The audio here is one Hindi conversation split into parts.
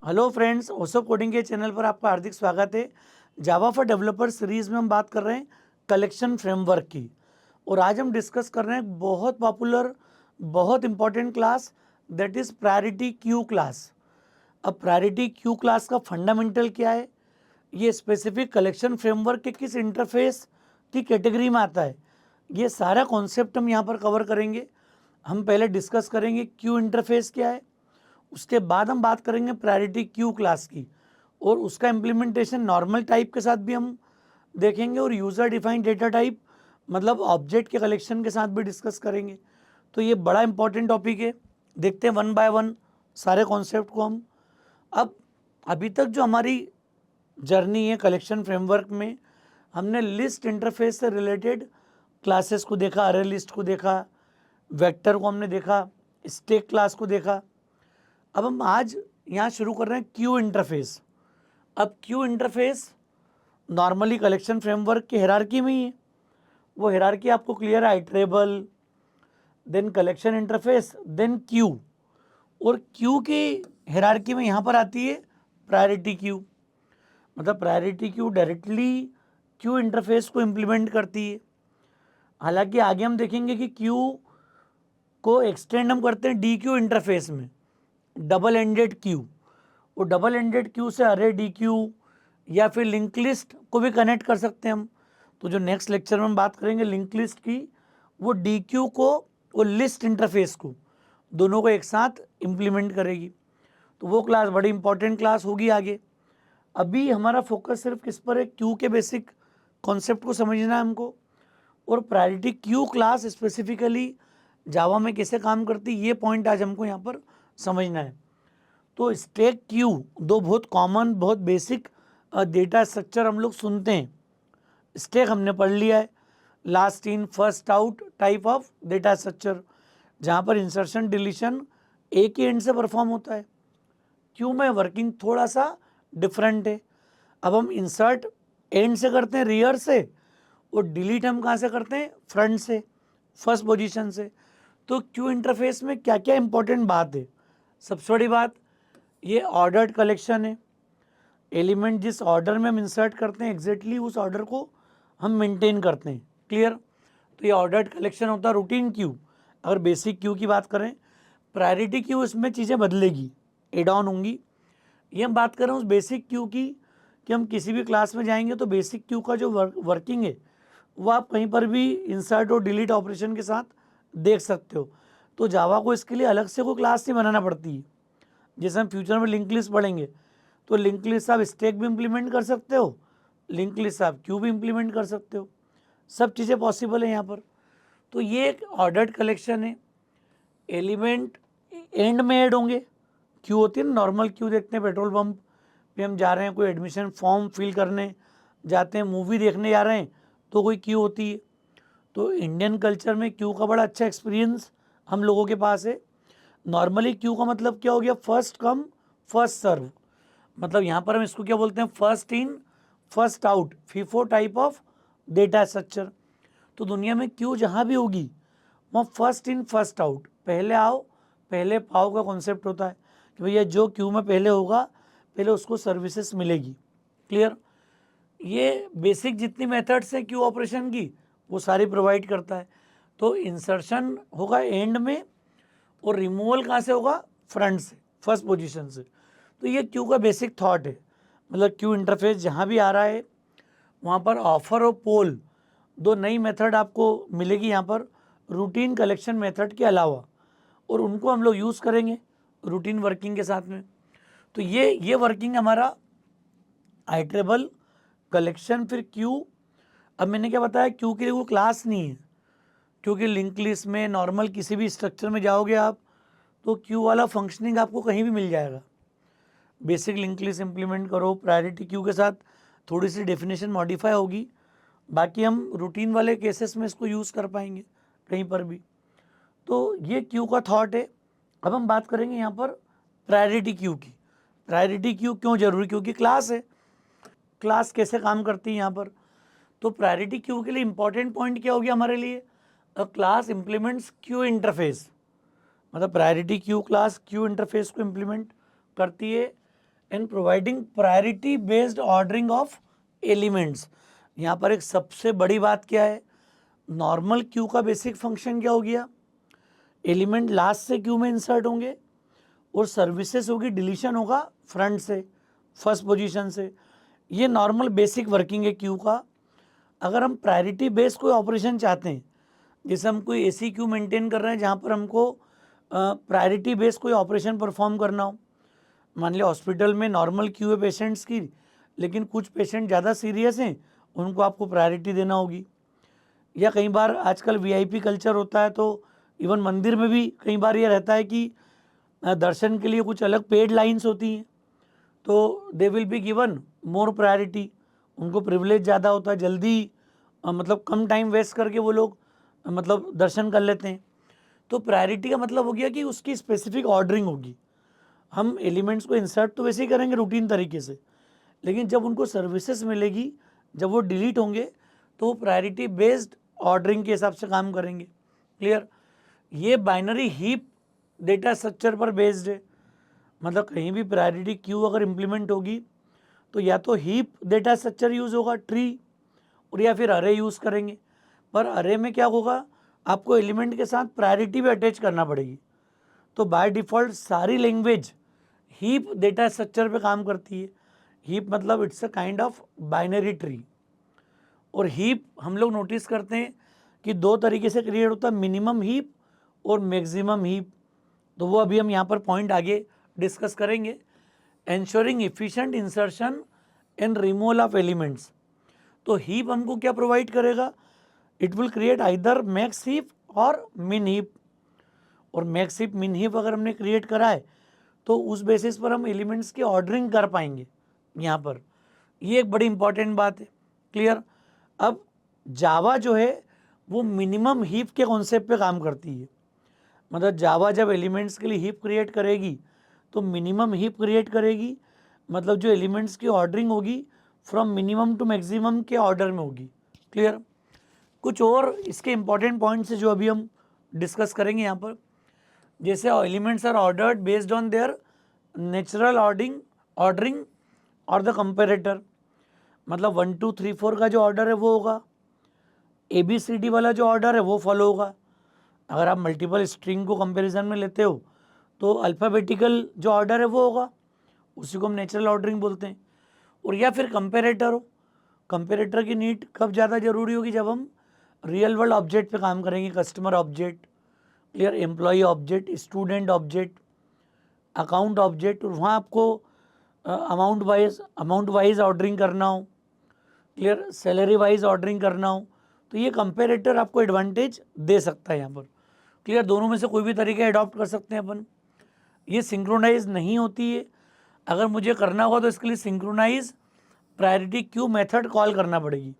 हेलो फ्रेंड्स, ओसो कोडिंग के चैनल पर आपका हार्दिक स्वागत है। जावा फॉर डेवलपर सीरीज़ में हम बात कर रहे हैं कलेक्शन फ्रेमवर्क की। और आज हम डिस्कस कर रहे हैं एक बहुत पॉपुलर, बहुत important class, that is priority queue class. अब प्रायोरिटी क्यू क्लास का फंडामेंटल क्या है, ये स्पेसिफिक कलेक्शन फ्रेमवर्क के किस इंटरफेस की कैटेगरी में आता है, ये सारा कॉन्सेप्ट हम यहाँ पर कवर करेंगे। हम पहले डिस्कस करेंगे क्यू इंटरफेस क्या है, उसके बाद हम बात करेंगे प्रायोरिटी क्यू क्लास की, और उसका इम्प्लीमेंटेशन नॉर्मल टाइप के साथ भी हम देखेंगे और यूज़र डिफाइंड डेटा टाइप मतलब ऑब्जेक्ट के कलेक्शन के साथ भी डिस्कस करेंगे। तो ये बड़ा इंपॉर्टेंट टॉपिक है। देखते हैं वन बाय वन सारे कॉन्सेप्ट को हम। अब अभी तक जो हमारी जर्नी है कलेक्शन फ्रेमवर्क में, हमने लिस्ट इंटरफेस से रिलेटेड क्लासेस को देखा, अरे लिस्ट को देखा, वेक्टर को हमने देखा, स्टैक क्लास को देखा। अब हम आज यहाँ शुरू कर रहे हैं क्यू इंटरफेस। अब queue interface normally collection framework की हायरार्की में ही है। वो हायरार्की आपको क्लियर है, iterable, then collection interface, then queue. और क्यू की हायरार्की में यहाँ पर आती है प्रायोरिटी क्यू। मतलब priority queue directly queue interface को इम्प्लीमेंट करती है। हालांकि आगे हम देखेंगे कि क्यू को एक्सटेंड हम करते हैं डी क्यू इंटरफेस में, डबल एंडेड क्यू। वो डबल एंडेड क्यू से अरे डी क्यू या फिर लिंक लिस्ट को भी कनेक्ट कर सकते हैं हम। तो जो नेक्स्ट लेक्चर में हम बात करेंगे लिंक लिस्ट की, वो डी क्यू को और लिस्ट इंटरफेस को दोनों को एक साथ इम्प्लीमेंट करेगी। तो वो क्लास बड़ी इंपॉर्टेंट क्लास होगी आगे। अभी हमारा फोकस सिर्फ किस पर है, क्यू के बेसिक कॉन्सेप्ट को समझना है हमको, और प्रायोरिटी क्यू क्लास स्पेसिफिकली जावा में कैसे काम करती है, ये पॉइंट आज हमको यहाँ पर समझना है। तो स्टैक क्यू दो बहुत कॉमन, बहुत बेसिक डेटा स्ट्रक्चर हम लोग सुनते हैं। स्टैक हमने पढ़ लिया है, last in first out type of data structure, जहाँ पर इंसर्शन डिलीशन एक ही एंड से परफॉर्म होता है। क्यू में वर्किंग थोड़ा सा डिफरेंट है। अब हम इंसर्ट एंड से करते हैं, रियर से, और डिलीट हम कहाँ से करते हैं, फ्रंट से, फर्स्ट पोजीशन से। तो क्यू इंटरफेस में क्या क्या इंपॉर्टेंट बात है, सबसे बड़ी बात ये ऑर्डर्ड कलेक्शन है। एलिमेंट जिस ऑर्डर में हम इंसर्ट करते हैं एग्जैक्टली उस ऑर्डर को हम मेंटेन करते हैं। क्लियर? तो ये ऑर्डर्ड कलेक्शन होता है रूटीन क्यू। अगर बेसिक क्यू की बात करें, प्रायोरिटी क्यू, इसमें चीज़ें बदलेगी, एड ऑन होंगी। ये हम बात कर रहे हैं उस बेसिक क्यू की, कि हम किसी भी क्लास में जाएंगे तो बेसिक क्यू का जो वर्किंग है वो आप कहीं पर भी इंसर्ट और डिलीट ऑपरेशन के साथ देख सकते हो। तो जावा को इसके लिए अलग से कोई क्लास नहीं बनाना पड़ती है। जैसे हम फ्यूचर में लिंक लिस्ट पढ़ेंगे, तो लिंक लिस्ट आप स्टैक भी इम्प्लीमेंट कर सकते हो, लिंक लिस्ट आप क्यू भी इम्प्लीमेंट कर सकते हो, सब चीज़ें पॉसिबल है यहाँ पर। तो ये एक ऑर्डर्ड कलेक्शन है। एलिमेंट एंड में ऐड होंगे। क्यू होती है ना, नॉर्मल क्यू देखते हैं पेट्रोल पंप पे हम जा रहे हैं, कोई एडमिशन फॉर्म फिल करने जाते हैं, मूवी देखने जा रहे हैं, तो कोई क्यू होती है। तो इंडियन कल्चर में क्यू का बड़ा अच्छा एक्सपीरियंस हम लोगों के पास है। नॉर्मली क्यू का मतलब क्या हो गया, फर्स्ट कम फर्स्ट सर्व। मतलब यहाँ पर हम इसको क्या बोलते हैं, first in first out, FIFO type of data structure. तो दुनिया में क्यू जहाँ भी होगी वहाँ फर्स्ट इन फर्स्ट आउट, पहले आओ पहले पाओ का कॉन्सेप्ट होता है, कि भैया जो क्यू में पहले होगा पहले उसको सर्विसेज मिलेगी। क्लियर? ये बेसिक जितनी मेथड्स हैं क्यू ऑपरेशन की वो सारी प्रोवाइड करता है। तो इंसर्शन होगा एंड में, और रिमूवल कहाँ से होगा, फ्रंट से, फर्स्ट पोजीशन से। तो ये क्यू का बेसिक थॉट है। मतलब क्यू इंटरफेस जहाँ भी आ रहा है वहाँ पर ऑफर और पोल दो नई मेथड आपको मिलेगी यहाँ पर, रूटीन कलेक्शन मेथड के अलावा, और उनको हम लोग यूज़ करेंगे रूटीन वर्किंग के साथ में। तो ये वर्किंग हमारा आइटरेबल कलेक्शन, फिर क्यू। अब मैंने क्या बताया, क्यू के लिए वो क्लास नहीं है, क्योंकि लिंक लिस्ट में नॉर्मल किसी भी स्ट्रक्चर में जाओगे आप तो क्यू वाला फंक्शनिंग आपको कहीं भी मिल जाएगा। बेसिक लिंक लिस्ट इम्प्लीमेंट करो, प्रायोरिटी क्यू के साथ थोड़ी सी डेफिनेशन मॉडिफाई होगी, बाकी हम रूटीन वाले केसेस में इसको यूज़ कर पाएंगे कहीं पर भी। तो ये क्यू का थॉट है। अब हम बात करेंगे यहाँ पर प्रायोरिटी क्यू की। प्रायोरिटी क्यू क्यों जरूरी, क्योंकि क्लास है। क्लास कैसे काम करती है यहाँ पर, तो प्रायोरिटी क्यू के लिए इंपॉर्टेंट पॉइंट क्या हो गया हमारे लिए, a class implements queue interface. मतलब priority queue class queue interface को इम्प्लीमेंट करती है in providing priority based ordering of elements. यहाँ पर एक सबसे बड़ी बात क्या है, नॉर्मल क्यू का बेसिक फंक्शन क्या हो गया, एलिमेंट लास्ट से क्यू में इंसर्ट होंगे और सर्विसेज होगी, डिलीशन होगा फ्रंट से, फर्स्ट पोजीशन से। ये नॉर्मल बेसिक वर्किंग है क्यू का। अगर हम प्रायोरिटी बेस्ड कोई ऑपरेशन चाहते हैं, जैसे हम कोई ऐसी क्यू मेंटेन कर रहे हैं जहाँ पर हमको प्रायोरिटी बेस्ड कोई ऑपरेशन परफॉर्म करना हो, मान लिया हॉस्पिटल में नॉर्मल क्यू है पेशेंट्स की, लेकिन कुछ पेशेंट ज़्यादा सीरियस हैं, उनको आपको प्रायोरिटी देना होगी। या कई बार आजकल वीआईपी कल्चर होता है, तो इवन मंदिर में भी कई बार ये रहता है कि दर्शन के लिए कुछ अलग पेड लाइंस होती हैं, तो they will be given more priority, उनको प्रिविलेज ज़्यादा होता है, जल्दी मतलब कम टाइम वेस्ट करके वो लोग मतलब दर्शन कर लेते हैं। तो प्रायोरिटी का मतलब हो गया कि उसकी स्पेसिफिक ऑर्डरिंग होगी। हम एलिमेंट्स को इंसर्ट तो वैसे ही करेंगे रूटीन तरीके से, लेकिन जब उनको सर्विसेज मिलेगी, जब वो डिलीट होंगे, तो वो प्रायोरिटी बेस्ड ऑर्डरिंग के हिसाब से काम करेंगे। क्लियर। ये बाइनरी हीप डेटा स्ट्रक्चर पर बेस्ड है, मतलब कहीं भी प्रायोरिटी क्यू अगर इम्प्लीमेंट होगी तो या तो हीप डेटा स्ट्रक्चर यूज़ होगा, ट्री, और या फिर अरे यूज़ करेंगे। पर अरे में क्या होगा, आपको एलिमेंट के साथ प्रायोरिटी भी अटैच करना पड़ेगी। तो बाय डिफ़ॉल्ट सारी लैंग्वेज हीप डेटा स्ट्रक्चर पे काम करती है। हीप मतलब it's a kind of binary tree. और हीप हम लोग नोटिस करते हैं कि दो तरीके से क्रिएट होता है, मिनिमम हीप और मैक्सिमम हीप। तो वो अभी हम यहाँ पर पॉइंट आगे डिस्कस करेंगे। Ensuring efficient insertion and removal of elements. तो हीप हमको क्या प्रोवाइड करेगा, it will create either max heap और मिन हीप। और मैक्स हीप मिन हीप अगर हमने क्रिएट करा है तो उस बेसिस पर हम एलिमेंट्स की ऑर्डरिंग कर पाएंगे यहाँ पर। ये एक बड़ी इंपॉर्टेंट बात है। क्लियर। अब जावा जो है वो मिनिमम हीप के कॉन्सेप्ट पे काम करती है। मतलब जावा जब एलिमेंट्स के लिए हीप क्रिएट करेगी तो मिनिमम हीप क्रिएट करेगी, मतलब जो एलिमेंट्स की ऑर्डरिंग होगी फ्रॉम मिनिमम टू मैक्सिमम के ऑर्डर में होगी। क्लियर। कुछ और इसके इंपॉर्टेंट पॉइंट्स है जो अभी हम डिस्कस करेंगे यहाँ पर। जैसे elements are ordered based on their natural ordering और द कंपेरेटर। मतलब 1 2 3 4 का जो ऑर्डर है वो होगा, ABCD वाला जो ऑर्डर है वो फॉलो होगा। अगर आप मल्टीपल स्ट्रिंग को कंपैरिजन में लेते हो तो अल्फ़ाबेटिकल जो ऑर्डर है वो होगा, उसी को हम नेचुरल ऑर्डरिंग बोलते हैं। और या फिर कंपेरेटर हो, कंपेरेटर की नीड कब ज़्यादा ज़रूरी होगी, जब हम रियल वर्ल्ड ऑब्जेक्ट पे काम करेंगे, customer object, clear, employee object, student object, account object, और वहाँ आपको अमाउंट वाइज ऑर्डरिंग करना हो, क्लियर, सैलरी वाइज ऑर्डरिंग करना हो, तो ये कंपेरेटर आपको एडवांटेज दे सकता है यहाँ पर। क्लियर। दोनों में से कोई भी तरीके अडॉप्ट कर सकते हैं अपन। ये सिंक्रोनाइज नहीं होती है, अगर मुझे करना होगा तो इसके लिए synchronize priority queue method call करना पड़ेगी।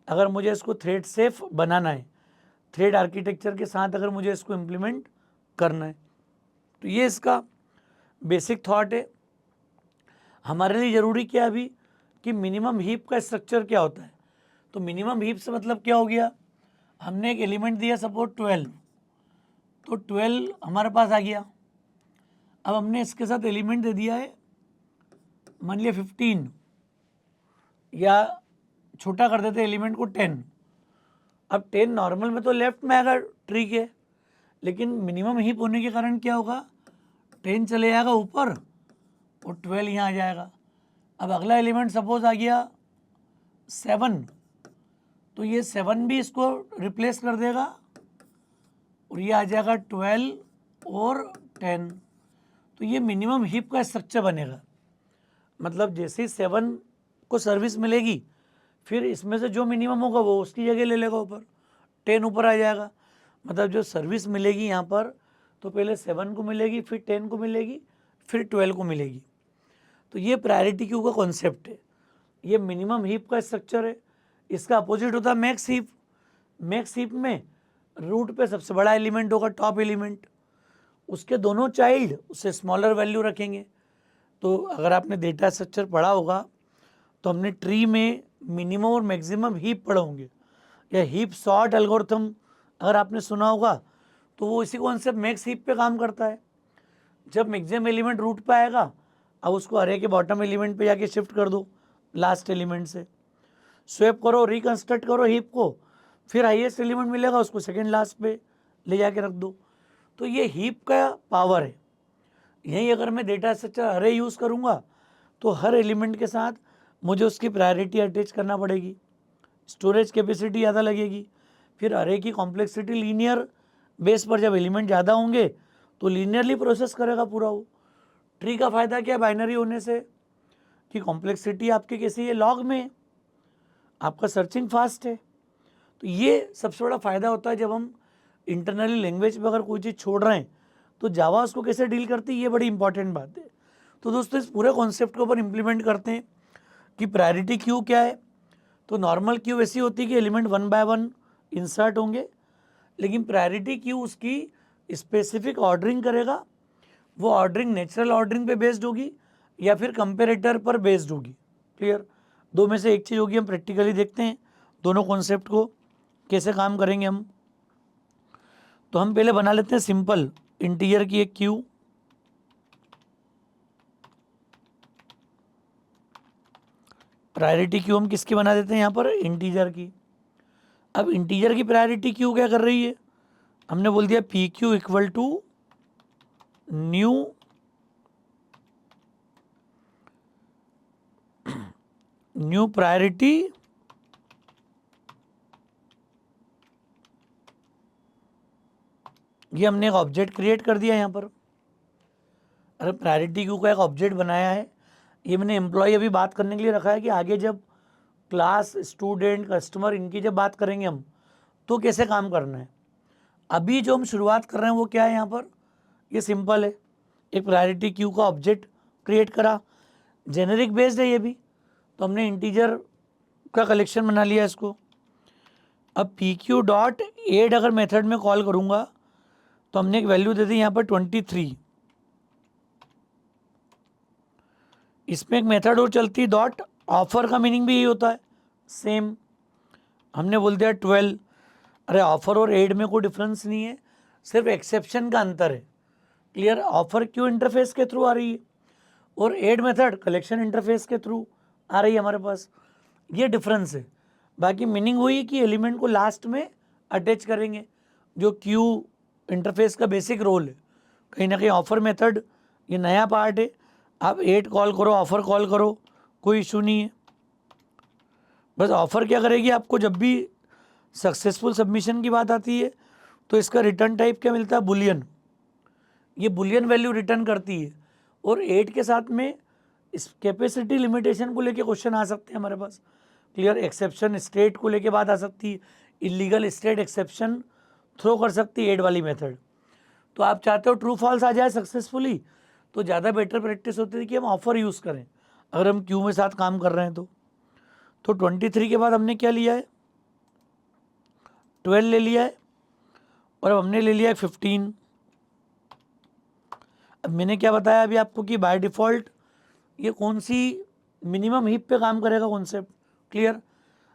अगर मुझे इसको थ्रेड सेफ बनाना है, थ्रेड आर्किटेक्चर के साथ अगर मुझे इसको इम्प्लीमेंट करना है, तो ये इसका बेसिक थॉट है। हमारे लिए ज़रूरी क्या है अभी कि मिनिमम हीप का स्ट्रक्चर क्या होता है। तो मिनिमम हीप से मतलब क्या हो गया, हमने एक एलिमेंट दिया सपोज 12, तो 12 हमारे पास आ गया। अब हमने इसके साथ एलिमेंट दे दिया है मान लिया 15, या छोटा कर देते एलिमेंट को 10। अब 10 नॉर्मल में तो लेफ्ट में आएगा ट्री के, लेकिन मिनिमम हीप होने के कारण क्या होगा, 10 चले जाएगा ऊपर और 12 यहाँ आ जाएगा। अब अगला एलिमेंट सपोज आ गया 7, तो ये 7 भी इसको रिप्लेस कर देगा और ये आ जाएगा 12 और 10। तो ये मिनिमम हीप का स्ट्रक्चर बनेगा। मतलब जैसे ही 7 को सर्विस मिलेगी, फिर इसमें से जो मिनिमम होगा वो उसकी जगह ले लेगा ऊपर, 10 ऊपर आ जाएगा। मतलब जो सर्विस मिलेगी यहाँ पर, तो पहले 7 को मिलेगी, फिर 10 को मिलेगी, फिर 12 को मिलेगी। तो ये प्रायोरिटी क्यू का कॉन्सेप्ट है। ये मिनिमम हीप का स्ट्रक्चर है। इसका अपोजिट होता है मैक्स हीप। मैक्स हीप में रूट पे सबसे बड़ा एलिमेंट होगा, टॉप एलिमेंट, उसके दोनों चाइल्ड उससे स्मॉलर वैल्यू रखेंगे। तो अगर आपने डेटा स्ट्रक्चर पढ़ा होगा तो हमने ट्री में मिनिमम और मैक्सिमम हीप पढ़े होंगे, या हीप सॉर्ट एल्गोरिथम अगर आपने सुना होगा, तो वो इसी कॉन्सेप्ट मैक्स हीप पे काम करता है। जब मैक्सिमम एलिमेंट रूट पे आएगा अब उसको अरे के बॉटम एलिमेंट पे जाके शिफ्ट कर दो लास्ट एलिमेंट से, स्वैप करो, रिकंस्ट्रक्ट करो हीप को, फिर हाईएस्ट एलिमेंट मिलेगा उसको सेकेंड लास्ट पे ले जाके रख दो। तो ये हीप का पावर है। यहीं अगर मैं डेटा स्ट्रक्चर अरे यूज़ करूँगा तो हर एलिमेंट के साथ मुझे उसकी प्रायोरिटी अटैच करना पड़ेगी, स्टोरेज कैपेसिटी ज़्यादा लगेगी, फिर अरे की कॉम्प्लेक्सिटी लीनियर बेस पर जब एलिमेंट ज़्यादा होंगे तो लीनियरली प्रोसेस करेगा पूरा वो। ट्री का फ़ायदा क्या है बाइनरी होने से कि कॉम्प्लेक्सिटी आपकी कैसी है, लॉग में, आपका सर्चिंग फास्ट है। तो ये सबसे बड़ा फ़ायदा होता है जब हम इंटरनली लैंग्वेज में अगर कोई चीज़ छोड़ रहे हैं तो जावा उसको कैसे डील करती है, ये बड़ी इंपॉर्टेंट बात है। तो दोस्तों इस पूरे कॉन्सेप्ट के ऊपर इम्प्लीमेंट करते हैं कि प्रायोरिटी क्यू क्या है। तो नॉर्मल क्यू ऐसी होती है कि एलिमेंट 1 बाय 1 इंसर्ट होंगे, लेकिन प्रायोरिटी क्यू उसकी स्पेसिफिक ऑर्डरिंग करेगा। वो ऑर्डरिंग नेचुरल ऑर्डरिंग पे बेस्ड होगी या फिर कंपेरेटर पर बेस्ड होगी। क्लियर? दो में से एक चीज़ होगी। हम प्रैक्टिकली देखते हैं दोनों कॉन्सेप्ट को कैसे काम करेंगे हम। तो हम पहले बना लेते हैं सिंपल इंटीजर की एक क्यू। प्रायोरिटी क्यू हम किसकी बना देते हैं यहाँ पर, इंटीजर की। अब इंटीजर की प्रायोरिटी क्यू क्या कर रही है, हमने बोल दिया P Q equal to new priority ये हमने एक ऑब्जेक्ट क्रिएट कर दिया यहाँ पर। अरे प्रायोरिटी क्यू का एक ऑब्जेक्ट बनाया है, ये मैंने एम्प्लॉय अभी बात करने के लिए रखा है कि आगे जब क्लास, स्टूडेंट, कस्टमर इनकी जब बात करेंगे हम तो कैसे काम करना है। अभी जो हम शुरुआत कर रहे हैं वो क्या है यहाँ पर, ये सिंपल है, एक प्रायोरिटी क्यू का ऑब्जेक्ट क्रिएट करा, जेनेरिक बेस्ड है ये भी। तो हमने इंटीजर का कलेक्शन बना लिया इसको। अब पी क्यू डॉट एड अगर मेथड में कॉल करूँगा तो हमने एक वैल्यू दे दी यहाँ पर 23। इसमें एक मेथड और चलती है डॉट ऑफर, का मीनिंग भी यही होता है सेम। हमने बोल दिया 12। अरे ऑफर और एड में कोई डिफरेंस नहीं है, सिर्फ एक्सेप्शन का अंतर है। क्लियर? ऑफर क्यू इंटरफेस के थ्रू आ रही है और एड मेथड कलेक्शन इंटरफेस के थ्रू आ रही है हमारे पास, ये डिफरेंस है। बाकी मीनिंग हुई कि एलिमेंट को लास्ट में अटैच करेंगे, जो क्यू इंटरफेस का बेसिक रोल है। कहीं ना कहीं ऑफर मेथड ये नया पार्ट है, आप एड कॉल करो, ऑफर कॉल करो, कोई इशू नहीं है। बस ऑफर क्या करेगी, आपको जब भी सक्सेसफुल सबमिशन की बात आती है तो इसका रिटर्न टाइप क्या मिलता है, बुलियन। ये बुलियन वैल्यू रिटर्न करती है। और एड के साथ में इस कैपेसिटी लिमिटेशन को लेके क्वेश्चन आ सकते हैं हमारे पास। क्लियर? एक्सेप्शन स्टेट को लेके बात आ सकती है, इलीगल स्टेट एक्सेप्शन थ्रो कर सकती है एड वाली मेथड। तो आप चाहते हो ट्रू फॉल्स आ जाए सक्सेसफुली, तो ज़्यादा बेटर प्रैक्टिस होती है कि हम ऑफर यूज़ करें अगर हम क्यू में साथ काम कर रहे हैं तो 23 के बाद हमने क्या लिया है, 12 ले लिया है और अब हमने ले लिया है 15। अब मैंने क्या बताया अभी आपको कि बाय डिफ़ॉल्ट ये कौन सी मिनिमम हीप पे काम करेगा कॉन्सेप्ट। क्लियर?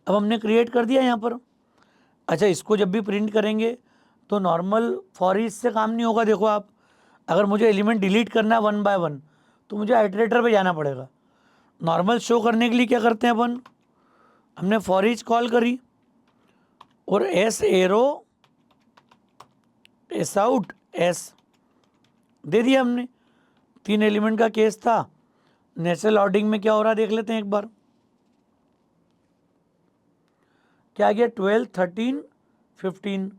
अब हमने क्रिएट कर दिया यहाँ पर। अच्छा, इसको जब भी प्रिंट करेंगे तो नॉर्मल फॉर ईच से काम नहीं होगा। देखो आप, अगर मुझे एलिमेंट डिलीट करना है 1 बाय 1 तो मुझे आइटरेटर पे जाना पड़ेगा। नॉर्मल शो करने के लिए क्या करते हैं अपन, हमने फॉर ईच कॉल करी और S arrow S out S दे दिया हमने। 3 एलिमेंट का केस था। नेचुरल ऑर्डरिंग में क्या हो रहा है देख लेते हैं एक बार। क्या आ गया, 12, 13, 15।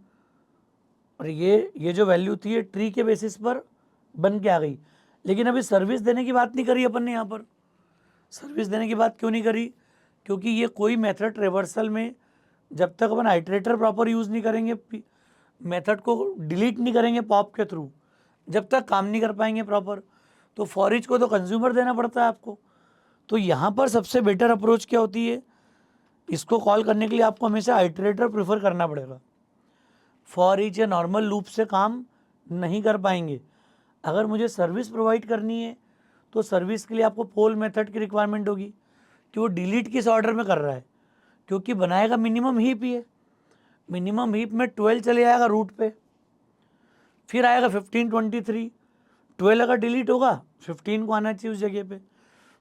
और ये जो वैल्यू थी ये ट्री के बेसिस पर बन के आ गई। लेकिन अभी सर्विस देने की बात नहीं करी अपन ने यहाँ पर। सर्विस देने की बात क्यों नहीं करी, क्योंकि ये कोई मेथड रिवर्सल में जब तक अपन आइटरेटर प्रॉपर यूज़ नहीं करेंगे, मेथड को डिलीट नहीं करेंगे पॉप के थ्रू, जब तक काम नहीं कर पाएंगे प्रॉपर। तो फॉर ईच को तो कंज्यूमर देना पड़ता है आपको। तो यहाँ पर सबसे बेटर अप्रोच क्या होती है, इसको कॉल करने के लिए आपको हमेशा आइटरेटर प्रेफर करना पड़ेगा। फॉर ईच या नॉर्मल लूप से काम नहीं कर पाएंगे। अगर मुझे सर्विस प्रोवाइड करनी है तो सर्विस के लिए आपको पोल मेथड की रिक्वायरमेंट होगी कि वो डिलीट किस ऑर्डर में कर रहा है, क्योंकि बनाएगा मिनिमम हीप ही है। मिनिमम हीप में 12 चले आएगा रूट पे, फिर आएगा 15, 23, 12 अगर डिलीट होगा 15 को आना चाहिए उस जगह पे।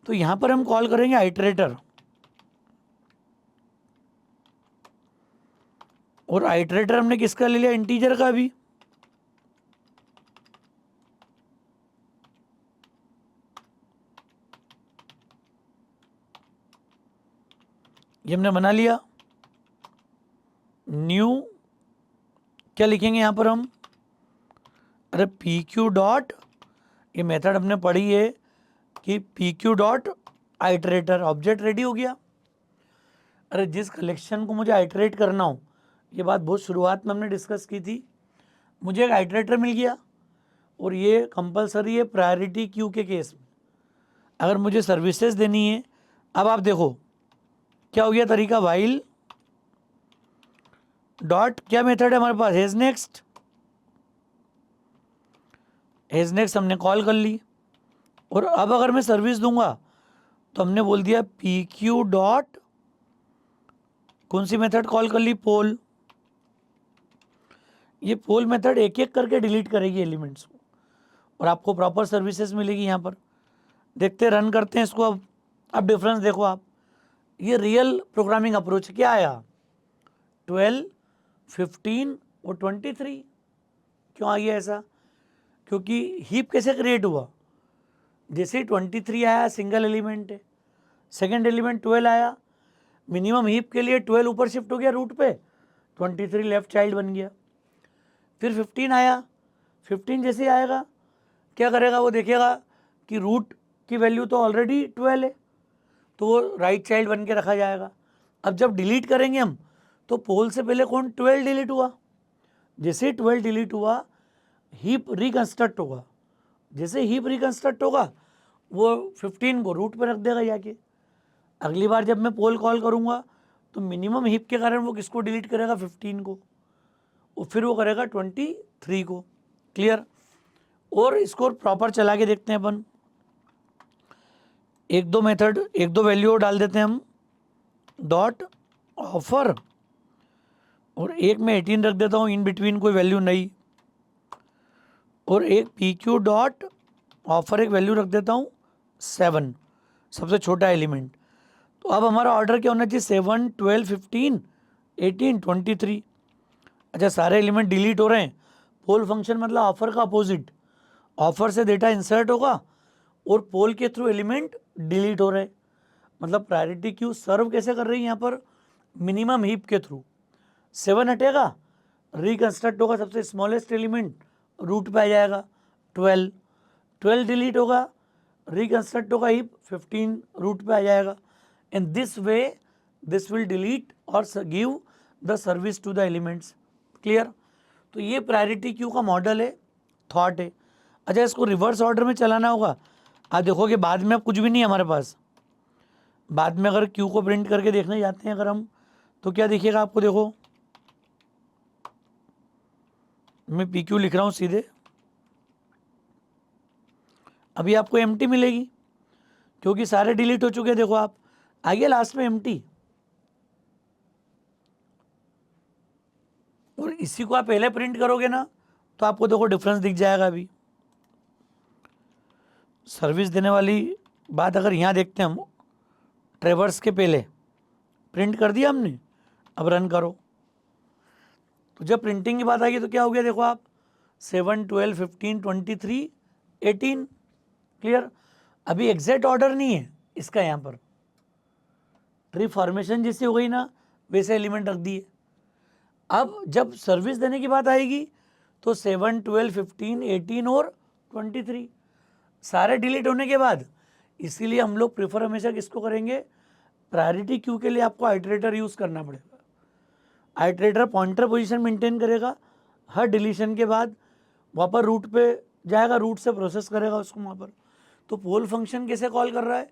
तो यहाँ पर हम कॉल करेंगे आइटरेटर, और आइटरेटर हमने किसका ले लिया, इंटीजर का भी। ये हमने बना लिया। न्यू क्या लिखेंगे यहाँ पर हम, अरे पी क्यू डॉट, ये मेथड हमने पढ़ी है कि P Q dot iterator, object ready हो गया। अरे जिस कलेक्शन को मुझे आइटरेट करना हो, ये बात बहुत शुरुआत में हमने डिस्कस की थी, मुझे एक आइटरेटर मिल गया और ये कंपलसरी है प्रायोरिटी क्यू के केस में। अगर मुझे सर्विसेज देनी है, अब आप देखो क्या हो गया तरीका, वाइल डॉट क्या मेथड है हमारे पास, हेज नेक्स्ट, हेज नेक्स्ट हमने कॉल कर ली। और अब अगर मैं सर्विस दूंगा तो हमने बोल दिया पी क्यू डॉट, कौन सी मेथड कॉल कर ली, पोल। ये पोल मेथड एक एक करके डिलीट करेगी एलिमेंट्स को और आपको प्रॉपर सर्विसेज मिलेगी यहाँ पर। देखते रन करते हैं इसको। अब डिफरेंस देखो आप, ये रियल प्रोग्रामिंग अप्रोच क्या आया, 12, 15 और 23। क्यों आ गया ऐसा, क्योंकि हीप कैसे क्रिएट हुआ, जैसे ही 23 आया सिंगल एलिमेंट है, सेकेंड एलिमेंट 12 आया, मिनिमम हीप के लिए 12 ऊपर शिफ्ट हो गया रूट पे, 23 लेफ्ट चाइल्ड बन गया। फिर 15 आया, 15 जैसे ही आएगा क्या करेगा, वो देखेगा कि रूट की वैल्यू तो ऑलरेडी 12 है, तो वो राइट चाइल्ड बन के रखा जाएगा। अब जब डिलीट करेंगे हम तो पोल से पहले कौन 12 डिलीट हुआ, जैसे 12 डिलीट हुआ हीप रिकंस्ट्रक्ट होगा, जैसे हीप रिकंस्ट्रक्ट होगा वो 15 को रूट पर रख देगा जाके। अगली बार जब मैं पोल कॉल करूँगा तो मिनिमम हीप के कारण वो किसको डिलीट करेगा, 15 को, और फिर वो करेगा 23 को। क्लियर। और इसको प्रॉपर चला के देखते हैं अपन, एक दो मेथड, एक दो वैल्यू डाल देते हैं हम, डॉट ऑफर, और एक में 18 रख देता हूँ, इन बिटवीन कोई वैल्यू नहीं, और एक पी क्यू डॉट ऑफर एक वैल्यू रख देता हूँ 7, सबसे छोटा एलिमेंट। तो अब हमारा ऑर्डर क्या होना चाहिए, 7, 12, 15, 18, 23। अच्छा सारे एलिमेंट डिलीट हो रहे हैं, पोल फंक्शन मतलब ऑफर का अपोजिट, ऑफर से डेटा इंसर्ट होगा और पोल के थ्रू एलिमेंट डिलीट हो रहे हैं। मतलब प्रायोरिटी क्यू सर्व कैसे कर रही है यहाँ पर, मिनिमम हीप के थ्रू। 7 हटेगा, रिकंस्ट्रक्ट होगा, सबसे स्मॉलेस्ट एलिमेंट रूट पे आ जाएगा 12, 12 डिलीट होगा, रिकंस्ट्रक्ट होगा हीप, 15 रूट पे आ जाएगा। In this way this will delete और give the service to the elements. Clear. तो ये प्रायोरिटी क्यू का मॉडल है, थॉट है। अच्छा इसको रिवर्स ऑर्डर में चलाना होगा। आप देखोगे बाद में अब कुछ भी नहीं है हमारे पास, बाद में अगर क्यू को प्रिंट करके देखने जाते हैं अगर हम, तो क्या दिखेगा आपको, देखो मैं पी क्यू लिख रहा हूँ सीधे, अभी आपको एम्प्टी मिलेगी क्योंकि सारे डिलीट हो चुके हैं। देखो आप आइए लास्ट में एम्प्टी, और इसी को आप पहले प्रिंट करोगे ना तो आपको देखो डिफरेंस दिख जाएगा। अभी सर्विस देने वाली बात अगर यहाँ देखते हैं हम, ट्रेवर्स के पहले प्रिंट कर दिया हमने, अब रन करो तो जब प्रिंटिंग की बात आएगी तो क्या हो गया, देखो आप 7, 12, 15, 23, 18। क्लियर। अभी एग्जैक्ट ऑर्डर नहीं है इसका, यहाँ पर ट्री फॉर्मेशन जैसी हो गई ना वैसे एलिमेंट रख दिए। अब जब सर्विस देने की बात आएगी तो 7, 12, 15, 18 और 23 सारे डिलीट होने के बाद, इसीलिए हम लोग प्रेफर हमेशा किसको करेंगे, प्रायोरिटी क्यू के लिए आपको आइटरेटर यूज़ करना पड़ेगा। आइटरेटर पॉइंटर पोजीशन मेंटेन करेगा, हर डिलीशन के बाद वहाँ पर रूट पे जाएगा, रूट से प्रोसेस करेगा उसको वहाँ पर। तो पोल फंक्शन कैसे कॉल कर रहा है,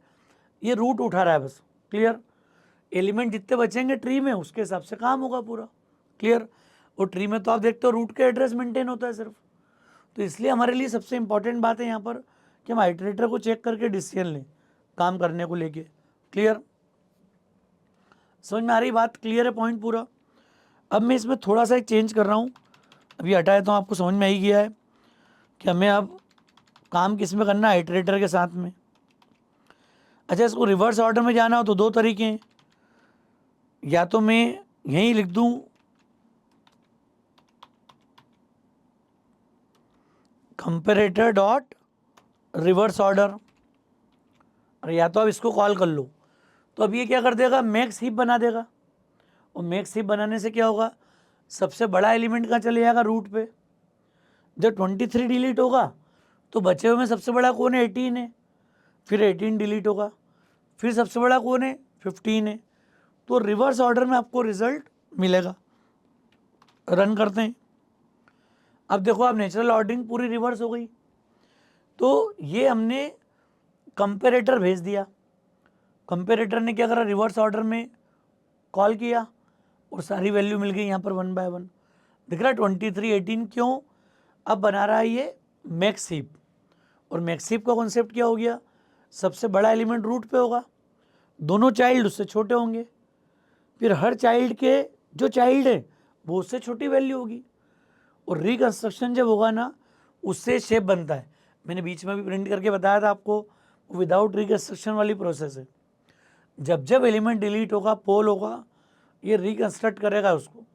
ये रूट उठा रहा है बस। क्लियर। एलिमेंट जितने बचेंगे ट्री में उसके हिसाब से काम होगा पूरा। क्लियर। और ट्री में तो आप देखते हो रूट के एड्रेस मेंटेन होता है सिर्फ, तो इसलिए हमारे लिए सबसे इंपॉर्टेंट बात है यहाँ पर कि हम आइटरेटर को चेक करके डिसीजन लें काम करने को लेके। क्लियर। समझ में आ रही बात, क्लियर है पॉइंट पूरा। अब मैं इसमें थोड़ा सा एक चेंज कर रहा हूँ, अभी हटाया तो आपको समझ में आ ही गया है कि हमें अब काम किस में करना है, आइटरेटर के साथ में। अच्छा, इसको रिवर्स ऑर्डर में जाना हो तो दो तरीके हैं, या तो मैं यहीं लिख दूं कंपेरेटर डॉट रिवर्स ऑर्डर, और या तो आप इसको कॉल कर लो। तो अब ये क्या कर देगा, मैक्स हीप बना देगा। और मैक्स हीप बनाने से क्या होगा, सबसे बड़ा एलिमेंट कहाँ चले जाएगा, रूट पे। जब 23 डिलीट होगा तो बचे हुए में सबसे बड़ा कौन है, 18 है। फिर 18 डिलीट होगा, फिर सबसे बड़ा कौन है, 15 है। तो रिवर्स ऑर्डर में आपको रिजल्ट मिलेगा। रन करते हैं। अब देखो आप, नेचुरल ऑर्डरिंग पूरी रिवर्स हो गई। तो ये हमने कंपेरेटर भेज दिया, कंपेरेटर ने क्या करा, रिवर्स ऑर्डर में कॉल किया और सारी वैल्यू मिल गई यहाँ पर 1 बाय 1। दिख रहा है 23 18 क्यों, अब बना रहा है ये मैक्स हीप। और मैक्स हीप का कॉन्सेप्ट क्या हो गया, सबसे बड़ा एलिमेंट रूट पे होगा, दोनों चाइल्ड उससे छोटे होंगे, फिर हर चाइल्ड के जो चाइल्ड है वो उससे छोटी वैल्यू होगी। और रिकंस्ट्रक्शन जब होगा ना, उससे शेप बनता है। मैंने बीच में भी प्रिंट करके बताया था आपको, विदाउट रिकंस्ट्रक्शन वाली प्रोसेस है। जब जब एलिमेंट डिलीट होगा, पोल होगा, ये रिकंस्ट्रक्ट करेगा उसको।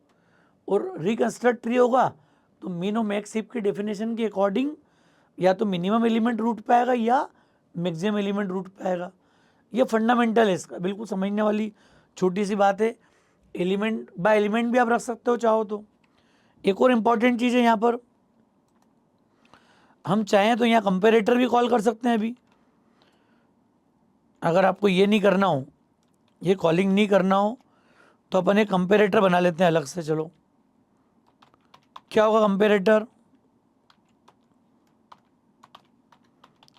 और रिकंस्ट्रक्ट ट्री होगा तो मीनो मैक्स हीप की डेफिनेशन के अकॉर्डिंग या तो मिनिमम एलिमेंट रूट पे आएगा या मैक्सिमम एलिमेंट रूट पे आएगा। ये फंडामेंटल है इसका, बिल्कुल समझने वाली छोटी सी बात है। एलिमेंट बाय एलिमेंट भी आप रख सकते हो चाहो तो। एक और इम्पॉर्टेंट चीज़ है यहाँ पर, हम चाहें तो यहाँ कंपेरेटर भी कॉल कर सकते हैं। अभी अगर आपको ये नहीं करना हो, ये कॉलिंग नहीं करना हो, तो अपन एक कंपेरेटर बना लेते हैं अलग से। चलो, क्या होगा कंपेरेटर,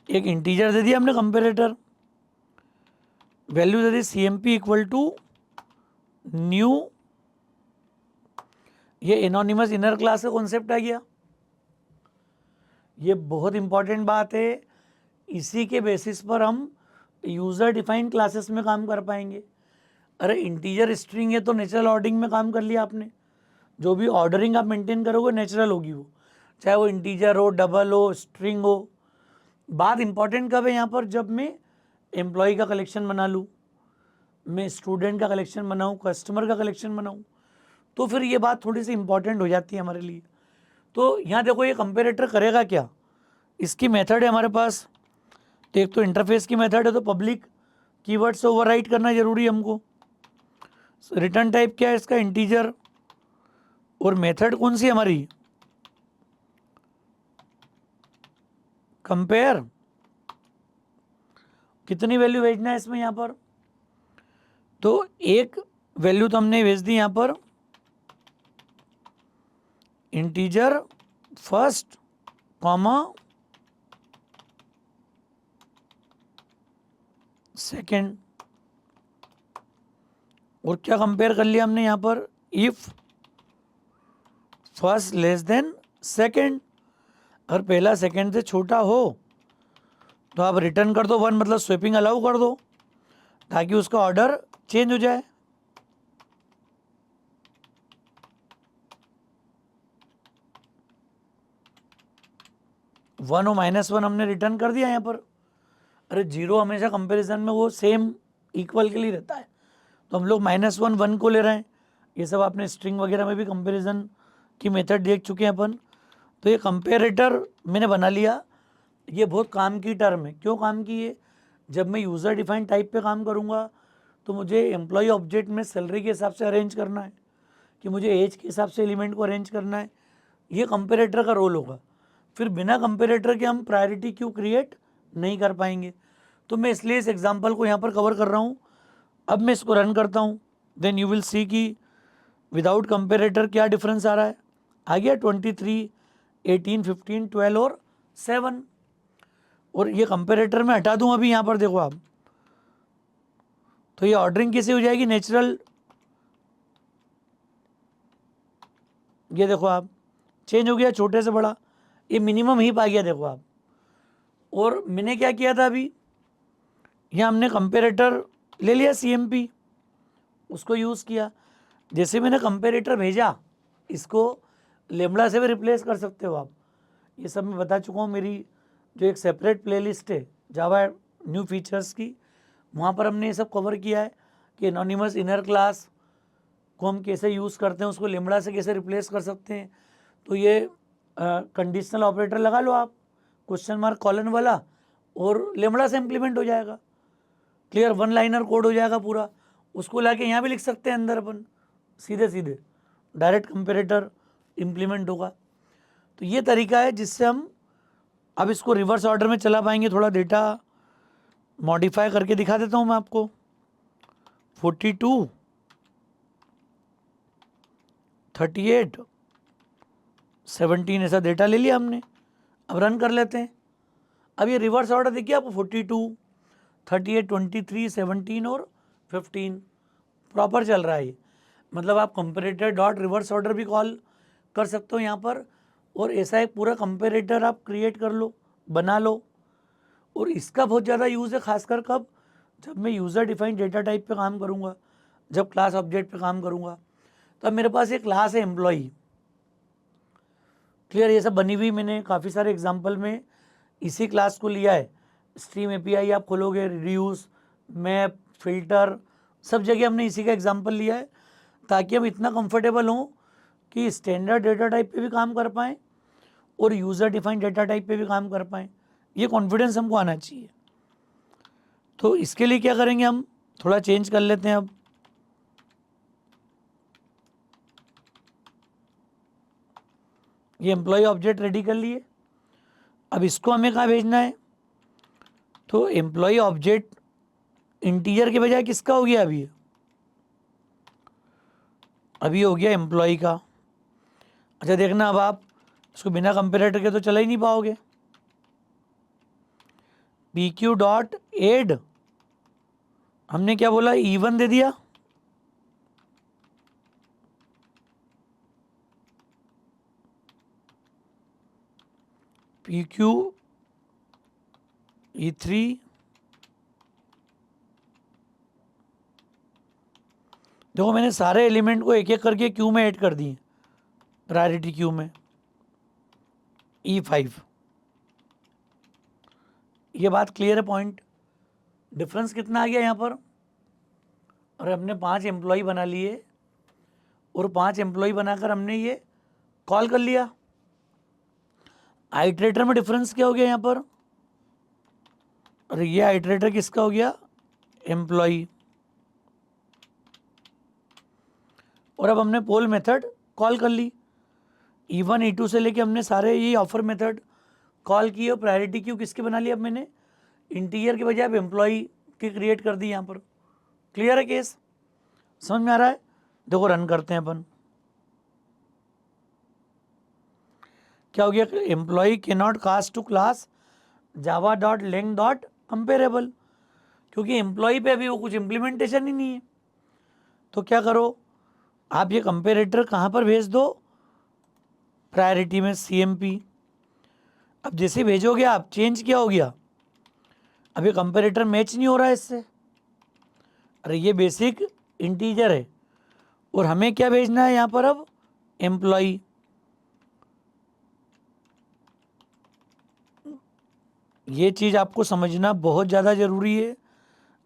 एक इंटीजर दे दिया हमने कंपेरेटर, वैल्यू दे दी CMP इक्वल टू न्यू, ये एनोनिमस इनर क्लास का कॉन्सेप्ट आ गया। ये बहुत इंपॉर्टेंट बात है, इसी के बेसिस पर हम यूज़र डिफाइंड क्लासेस में काम कर पाएंगे। अरे इंटीजर स्ट्रिंग है तो नेचुरल ऑर्डरिंग में काम कर लिया आपने। जो भी ऑर्डरिंग आप मेंटेन करोगे नेचुरल होगी वो, चाहे वो इंटीजर हो, डबल हो, स्ट्रिंग हो। बात इंपॉर्टेंट कब है यहाँ पर, जब मैं एम्प्लॉय का कलेक्शन बना लूँ, मैं स्टूडेंट का कलेक्शन बनाऊँ, कस्टमर का कलेक्शन बनाऊँ, तो फिर ये बात थोड़ी सी इंपॉर्टेंट हो जाती है हमारे लिए। तो यहाँ देखो ये कंपेरेटर करेगा क्या, इसकी मेथड है हमारे पास। तो एक तो इंटरफेस की मेथड है, तो पब्लिक कीवर्ड से ओवरराइट करना जरूरी है हमको। रिटर्न टाइप क्या है इसका, इंटीजर। और मेथड कौन सी हमारी, कंपेयर। कितनी वैल्यू भेजना है इसमें यहाँ पर, तो एक वैल्यू तो हमने भेज दी यहाँ पर, इंटीजर फर्स्ट कॉमा सेकेंड। और क्या कंपेयर कर लिया हमने यहाँ पर, if first less than second. अगर पहला सेकेंड से छोटा हो तो आप रिटर्न कर दो 1, मतलब स्वेपिंग अलाउ कर दो, ताकि उसका ऑर्डर चेंज हो जाए। वन और -1 हमने रिटर्न कर दिया यहाँ पर। अरे जीरो हमेशा कंपैरिजन में वो सेम इक्वल के लिए रहता है, तो हम लोग -1 1 को ले रहे हैं। ये सब आपने स्ट्रिंग वगैरह में भी कंपैरिजन की मेथड देख चुके हैं अपन। तो ये कंपेरेटर मैंने बना लिया, ये बहुत काम की टर्म है। क्यों काम की है, जब मैं यूज़र डिफाइंड टाइप पे काम करूँगा तो मुझे एम्प्लॉय ऑब्जेक्ट में सैलरी के हिसाब से अरेंज करना है, कि मुझे एज के हिसाब से एलिमेंट को अरेंज करना है। ये कंपेरेटर का रोल होगा। फिर बिना कंपेरेटर के हम प्रायोरिटी क्यू क्रिएट नहीं कर पाएंगे। तो मैं इसलिए इस एग्जांपल को यहाँ पर कवर कर रहा हूँ। अब मैं इसको रन करता हूँ, देन यू विल सी कि विदाउट कंपेरेटर क्या डिफरेंस आ रहा है। आ गया 23 18 15 12 और 7। और ये कंपेरेटर में हटा दूँ अभी, यहाँ पर देखो आप, तो ये ऑर्डरिंग कैसे हो जाएगी, नेचुरल। ये देखो आप, चेंज हो गया छोटे से बड़ा, ये मिनिमम हीप आ गया देखो आप। और मैंने क्या किया था अभी, यहाँ हमने कंपेरेटर ले लिया CMP, उसको यूज़ किया। जैसे मैंने कंपेरेटर भेजा, इसको लेमड़ा से भी रिप्लेस कर सकते हो आप। ये सब मैं बता चुका हूँ मेरी जो एक सेपरेट प्लेलिस्ट है जावा न्यू फीचर्स की, वहाँ पर हमने ये सब कवर किया है कि एनोनिमस इनर क्लास को हम कैसे यूज़ करते हैं, उसको लिम्बडा से कैसे रिप्लेस कर सकते हैं। तो ये कंडीशनल ऑपरेटर लगा लो आप, क्वेश्चन मार्क कॉलन वाला, और लिम्बडा से इम्प्लीमेंट हो जाएगा। क्लियर, वन लाइनर कोड हो जाएगा पूरा, उसको लाके यहाँ भी लिख सकते हैं अंदर अपन, सीधे सीधे डायरेक्ट कंपेरेटर इम्प्लीमेंट होगा। तो ये तरीका है जिससे हम अब इसको रिवर्स ऑर्डर में चला पाएंगे। थोड़ा डेटा मॉडिफाई करके दिखा देता हूँ मैं आपको। 42, 38, 17 ऐसा डेटा ले लिया हमने। अब रन कर लेते हैं। अब ये रिवर्स ऑर्डर देखिए आपको, 42, 38, 23, 17 और 15 प्रॉपर चल रहा है ये। मतलब आप कंपेरेटर डॉट रिवर्स ऑर्डर भी कॉल कर सकते हो यहाँ पर, और ऐसा एक पूरा कंपेरेटर आप क्रिएट कर लो, बना लो। और इसका बहुत ज़्यादा यूज़ है, खासकर कब, जब मैं यूज़र डिफाइंड डेटा टाइप पे काम करूँगा, जब क्लास ऑब्जेक्ट पे काम करूँगा। तो अब मेरे पास एक क्लास है एम्प्लॉई। क्लियर, ये सब बनी हुई मैंने काफ़ी सारे एग्जाम्पल में इसी क्लास को लिया है। स्ट्रीम एपीआई आप खोलोगे, रिड्यूस, मैप, फिल्टर, सब जगह हमने इसी का एग्जाम्पल लिया है, ताकि हम इतना कंफर्टेबल हों कि स्टैंडर्ड डेटा टाइप पे भी काम कर पाएँ और यूज़र डिफाइंड डेटा टाइप पे भी काम कर पाएँ। ये कॉन्फिडेंस हमको आना चाहिए। तो इसके लिए क्या करेंगे, हम थोड़ा चेंज कर लेते हैं। अब ये एम्प्लॉय ऑब्जेक्ट रेडी कर लिए। अब इसको हमें कहाँ भेजना है, तो एम्प्लॉय ऑब्जेक्ट इंटीजर के बजाय किसका हो गया अभी हो गया एम्प्लॉय का। अच्छा देखना, अब आप इसको बिना कंपेरेटर के तो चला ही नहीं पाओगे। pq डॉट एड, हमने क्या बोला, E1 दे दिया। pq E3, देखो मैंने सारे एलिमेंट को एक एक करके क्यू में ऐड कर दिए, प्रायोरिटी क्यू में। E5, ये बात क्लियर है, पॉइंट डिफरेंस कितना आ गया यहाँ पर। और हमने 5 एम्प्लॉय बना लिए, और 5 एम्प्लॉय बनाकर हमने ये कॉल कर लिया। आइटरेटर में डिफरेंस क्या हो गया यहाँ पर, और ये आइटरेटर किसका हो गया, एम्प्लॉय। और अब हमने पोल मेथड कॉल कर ली। E1, E2 से लेके हमने सारे ये ऑफर मेथड कॉल किए, और प्रायोरिटी क्यू किसके बना लिया, अब मैंने इंटीजर के बजाय अब एम्प्लॉय की क्रिएट कर दी यहाँ पर। क्लियर है केस, समझ में आ रहा है। देखो रन करते हैं अपन, क्या हो गया, एम्प्लॉय के not cast to class java dot lang dot comparable, क्योंकि एम्प्लॉय पे अभी वो कुछ इम्प्लीमेंटेशन ही नहीं है। तो क्या करो, आप ये कंपेरेटर कहाँ पर भेज दो, प्रायोरिटी में, CMP। अब जैसे भेजोगे आप, चेंज क्या हो गया, अब ये कंपेरेटर मैच नहीं हो रहा है इससे। अरे ये बेसिक इंटीजर है, और हमें क्या भेजना है यहाँ पर, अब एम्प्लॉय। ये चीज़ आपको समझना बहुत ज़्यादा ज़रूरी है।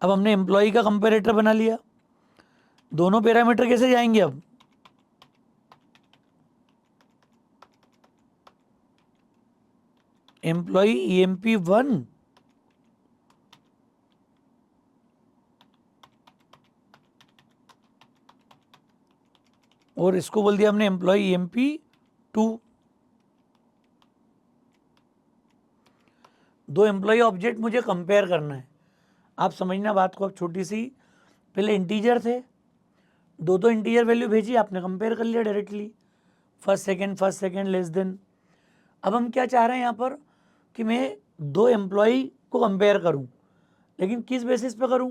अब हमने एम्प्लॉय का कंपेरेटर बना लिया, दोनों पैरामीटर कैसे जाएंगे अब, एम्प्लॉय EMP1, और इसको बोल दिया हमने एम्प्लॉय EMP2। दो एम्प्लॉय ऑब्जेक्ट मुझे कंपेयर करना है। आप समझना बात को, अब छोटी सी, पहले इंटीजर थे, दो इंटीजर वैल्यू भेजी, आपने कंपेयर कर लिया directly, first second less than. अब हम क्या चाह रहे हैं यहाँ पर, कि मैं दो एम्प्लॉय को कंपेयर करूँ, लेकिन किस बेसिस पे करूँ,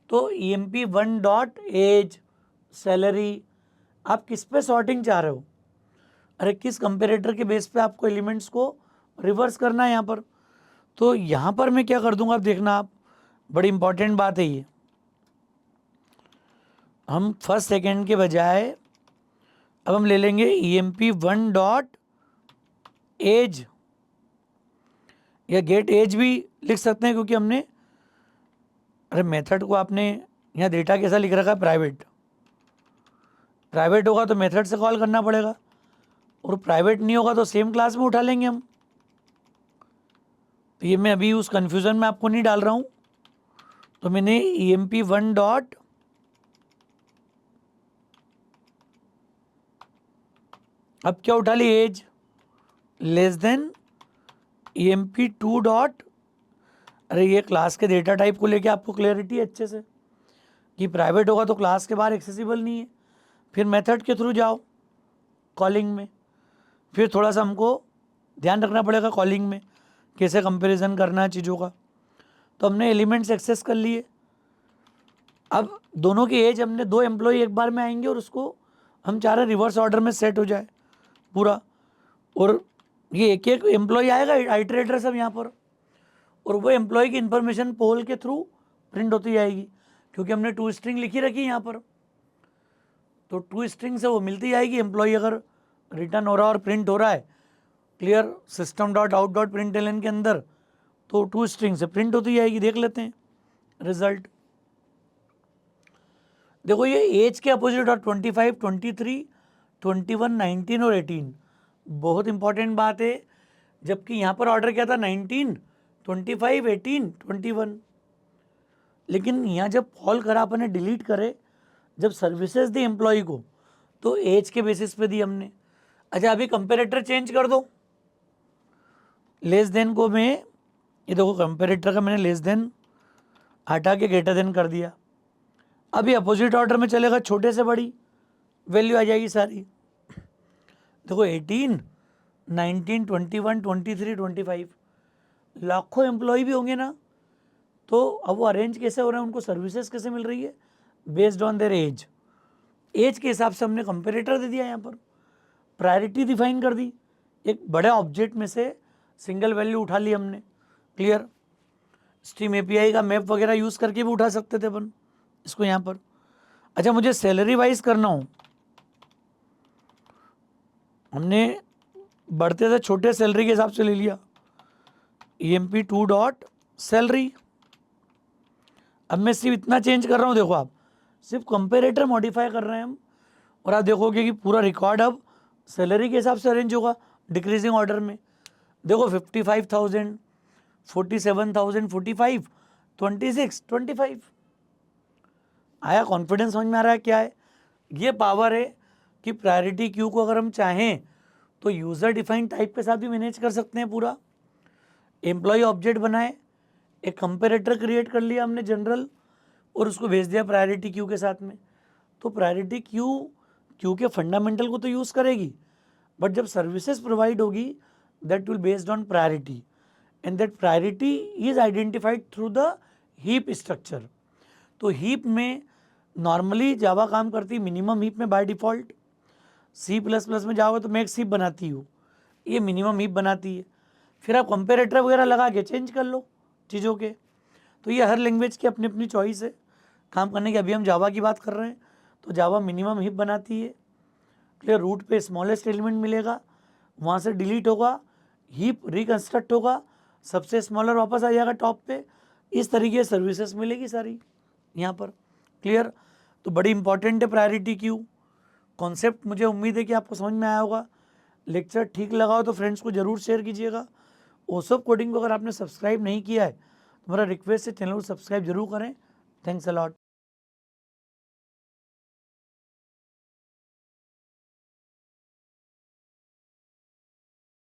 तो EMP1 डॉट एज, सैलरी, आप किस पे सॉर्टिंग चाह रहे हो, अरे किस कंपेरेटर के बेस पे आपको एलिमेंट्स को रिवर्स करना है यहाँ पर। तो यहाँ पर मैं क्या कर दूंगा, आप देखना, आप, बड़ी इंपॉर्टेंट बात है ये, हम फर्स्ट सेकंड के बजाय अब हम ले लेंगे EMP1 डॉट एज, या गेट एज भी लिख सकते हैं, क्योंकि हमने, अरे मेथड को आपने यहाँ डेटा कैसा लिख रखा है, प्राइवेट। प्राइवेट होगा तो मेथड से कॉल करना पड़ेगा, और प्राइवेट नहीं होगा तो सेम क्लास में उठा लेंगे हम। तो ये मैं अभी उस कन्फ्यूज़न में आपको नहीं डाल रहा हूँ। तो मैंने emp1 डॉट अब क्या उठा ली, as less than emp2 dot, अरे ये क्लास के डेटा टाइप को लेके आपको क्लियरिटी है अच्छे से कि प्राइवेट होगा तो क्लास के बाहर एक्सेसिबल नहीं है। फिर मेथड के थ्रू जाओ कॉलिंग में, फिर थोड़ा सा हमको ध्यान रखना पड़ेगा कॉलिंग में कैसे कंपैरिजन करना है चीज़ों का। तो हमने एलिमेंट्स एक्सेस कर लिए। अब दोनों की एज, हमने 2 एम्प्लॉय एक बार में आएंगे और उसको हम चाह रहे रिवर्स ऑर्डर में सेट हो जाए पूरा, और ये एक एक एम्प्लॉय आएगा आइटरेटर सब यहाँ पर, और वो एम्प्लॉय की इन्फॉर्मेशन पोल के थ्रू प्रिंट होती जाएगी, क्योंकि हमने 2 स्ट्रिंग लिखी रखी है यहाँ पर। तो 2 स्ट्रिंग से वो मिलती जाएगी, एम्प्लॉय अगर रिटर्न हो रहा है और प्रिंट हो रहा है clear system dot out dot print L N के अंदर, तो 2 स्ट्रिंग से प्रिंट होती जाएगी। देख लेते हैं रिजल्ट। देखो ये एज के अपोजिट और 25, 23, 21, 19 और 18 बहुत इंपॉर्टेंट बात है। जबकि यहाँ पर ऑर्डर क्या था 19, 25, 18, 21, लेकिन यहाँ जब कॉल करा अपन ने डिलीट करे, जब सर्विसेज दी एम्प्लॉय को तो एज के बेसिस पे दी हमने। अच्छा अभी कंपेरेटर चेंज कर दो, लेस देन को मैं, ये देखो कंपेरेटर का मैंने लेस देन हटा के ग्रेटर देन कर दिया। अभी अपोजिट ऑर्डर में चलेगा, छोटे से बड़ी वैल्यू आ जाएगी सारी। देखो 18, 19, 21, 23, 25 लाखों एम्प्लॉय भी होंगे ना, तो अब वो अरेंज कैसे हो रहे हैं, उनको सर्विसेज कैसे मिल रही है, based on their age. Age के हिसाब से हमने कंपेरेटर दे दिया, यहाँ पर प्रायोरिटी डिफाइन कर दी। एक बड़े ऑब्जेक्ट में से सिंगल वैल्यू उठा ली हमने, क्लियर। स्ट्रीम एपीआई का मैप वगैरह यूज़ करके भी उठा सकते थे अपन इसको यहाँ पर। अच्छा मुझे सैलरी वाइज करना हो, हमने बढ़ते से छोटे सैलरी के हिसाब से ले लिया, emp2 डॉट सैलरी। अब मैं सिर्फ इतना चेंज कर रहा हूँ, देखो आप सिर्फ कंपेरेटर मॉडिफाई कर रहे हैं हम, और आप देखोगे कि पूरा रिकॉर्ड अब सैलरी के हिसाब से अरेंज होगा डिक्रीजिंग ऑर्डर में। देखो 55,000, 47,000, 45, 26, 25 आया। कॉन्फिडेंस समझ में आ रहा है क्या है? ये पावर है कि प्रायोरिटी क्यू को अगर हम चाहें तो यूज़र डिफाइंड टाइप के साथ भी मैनेज कर सकते हैं पूरा। एम्प्लॉय ऑब्जेक्ट बनाए, एक कंपेरेटर क्रिएट कर लिया हमने जनरल, और उसको भेज दिया प्रायोरिटी क्यू के साथ में। तो प्रायोरिटी क्यू के फंडामेंटल को तो यूज़ करेगी, बट जब सर्विसेज प्रोवाइड होगी that will based on priority, and that priority is identified through the heap structure. तो हीप में नॉर्मली जावा काम करती है मिनिमम हीप में बाय डिफ़ॉल्ट। C++ में जाओगे तो मैक्स हीप बनाती हो, ये मिनिमम हीप बनाती है। फिर आप कंपेरेटर वगैरह लगा के चेंज कर लो चीज़ों के। तो ये हर लैंग्वेज की अपनी अपनी चॉइस है काम करने की। अभी हम जावा की बात कर रहे हैं, तो जावा मिनिमम हीप बनाती है, क्लियर। रूट पे स्मॉलेस्ट एलिमेंट मिलेगा, वहाँ से डिलीट होगा, हीप रिकन्स्ट्रक्ट होगा, सबसे स्मॉलर वापस आ जाएगा टॉप पे। इस तरीके से सर्विसेज मिलेगी सारी यहाँ पर, क्लियर। तो बड़ी इंपॉर्टेंट है प्रायोरिटी क्यू कॉन्सेप्ट। मुझे उम्मीद है कि आपको समझ में आया होगा। लेक्चर ठीक लगा हो तो फ्रेंड्स को ज़रूर शेयर कीजिएगा। ओसोप कोडिंग को अगर आपने सब्सक्राइब नहीं किया है तो मेरा रिक्वेस्ट है चैनल को सब्सक्राइब जरूर करें। Thanks a lot.